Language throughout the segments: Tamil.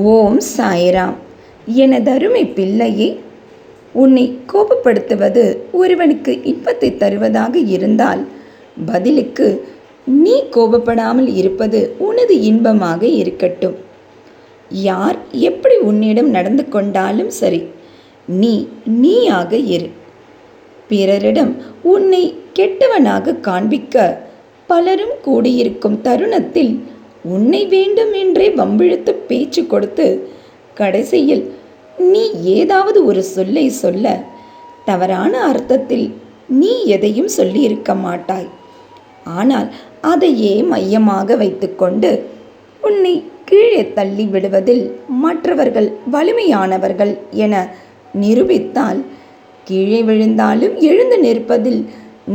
ஓம் சாய்ராம். எனதருமை பிள்ளையே, உன்னை கோபப்படுத்துவது ஒருவனுக்கு இன்பத்தை தருவதாக இருந்தால் பதிலுக்கு நீ கோபப்படாமல் இருப்பது உனது இன்பமாக இருக்கட்டும். யார் எப்படி உன்னிடம் நடந்து கொண்டாலும் சரி, நீ நீயாக இரு. பிறரிடம் உன்னை கெட்டவனாக காண்பிக்க பலரும் கூடியிருக்கும் தருணத்தில் உன்னை வேண்டும் என்றே வம்பிழுத்து பேச்சு கொடுத்து கடைசியில் நீ ஏதாவது ஒரு சொல்லை சொல்ல தவறான அர்த்தத்தில் நீ எதையும் சொல்லியிருக்க மாட்டாய். ஆனால் அதையே மையமாக வைத்துக்கொண்டு உன்னை கீழே தள்ளி விடுவதில் மற்றவர்கள் வலிமையானவர்கள் என நிரூபித்தால், கீழே விழுந்தாலும் எழுந்து நிற்பதில்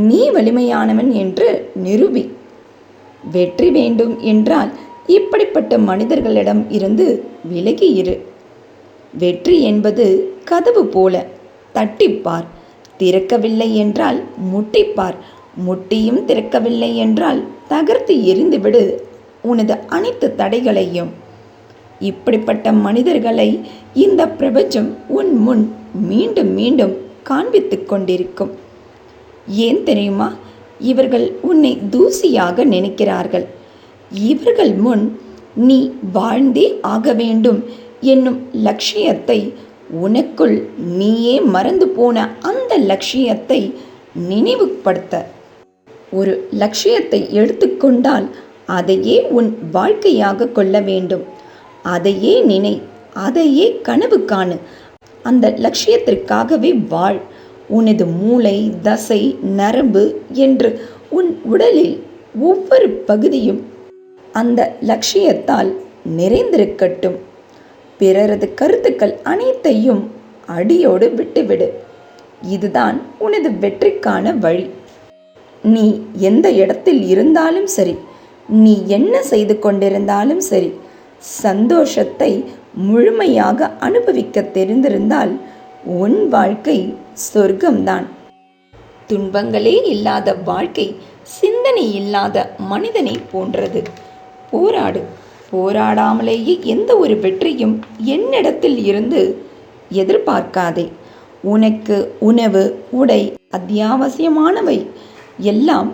நீ வலிமையானவன் என்று நிரூபி. வெற்றி வேண்டும் என்றால் இப்படிப்பட்ட மனிதர்களிடம் இருந்து விலகி இரு. வெற்றி என்பது கதவு போல, தட்டிப்பார். திறக்கவில்லை என்றால் முட்டிப்பார். முட்டியும் திறக்கவில்லை என்றால் தகர்த்து எறிந்துவிடு உனது அனைத்து தடைகளையும். இப்படிப்பட்ட மனிதர்களை இந்த பிரபஞ்சம் உன் முன் மீண்டும் மீண்டும் காண்பித்து கொண்டிருக்கும். ஏன் தெரியுமா? இவர்கள் உன்னை தூசியாக நினைக்கிறார்கள். இவர்கள் முன் நீ வாழ்ந்தே ஆக வேண்டும் என்னும் லட்சியத்தை, உனக்குள் நீயே மறந்து போன அந்த லட்சியத்தை நினைவுபடுத்த. ஒரு லட்சியத்தை எடுத்துக்கொண்டால் அதையே உன் வாழ்க்கையாக கொள்ள வேண்டும். அதையே நினை, அதையே கனவு காணு. அந்த லட்சியத்திற்காகவே வாழ். உனது மூளை, தசை, நரம்பு என்று உன் உடலில் ஒவ்வொரு பகுதியும் அந்த லட்சியத்தால் நிறைந்திருக்கட்டும். பிறரது கருத்துக்கள் அனைத்தையும் அடியோடு விட்டுவிடு. இதுதான் உனது வெற்றிக்கான வழி. நீ எந்த இடத்தில் இருந்தாலும் சரி, நீ என்ன செய்து கொண்டிருந்தாலும் சரி, சந்தோஷத்தை முழுமையாக அனுபவிக்க தெரிந்திருந்தால் உன் வாழ்க்கை சொர்க்கம்தான். துன்பங்களே இல்லாத வாழ்க்கை சிந்தனை இல்லாத மனிதனை போன்றது. போராடு. போராடாமலேயே எந்த ஒரு வெற்றியும் என்னிடத்தில் இருந்து எதிர்பார்க்காதே. உனக்கு உணவு, உடை, அத்தியாவசியமானவை எல்லாம்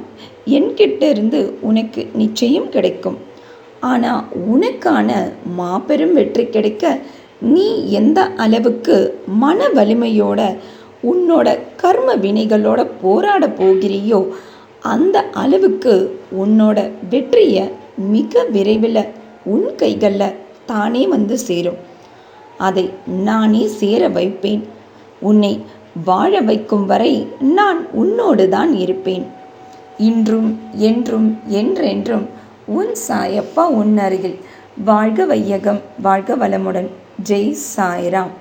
என்கிட்ட இருந்து உனக்கு நிச்சயம் கிடைக்கும். ஆனால் உனக்கான மாபெரும் வெற்றி கிடைக்க நீ எந்த அளவுக்கு மன வலிமையோட உன்னோட கர்ம வினைகளோட போராட போகிறியோ அந்த அளவுக்கு உன்னோட வெற்றியை மிக விரைவில் உன் கைகளில் தானே வந்து சேரும். அதை நானே சேர வைப்பேன். உன்னை வாழ வைக்கும் வரை நான் உன்னோடு தான் இருப்பேன். இன்றும் என்றும் என்றென்றும் உன் சாயப்பா உன் அருகில். வாழ்க வையகம், வாழ்க வளமுடன். ஜெய் சாய்ராம்.